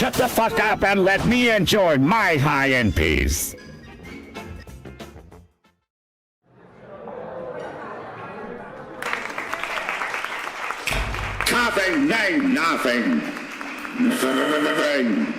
shut the fuck up and let me enjoy my high in peace. Nothing, name nothing. Nothing.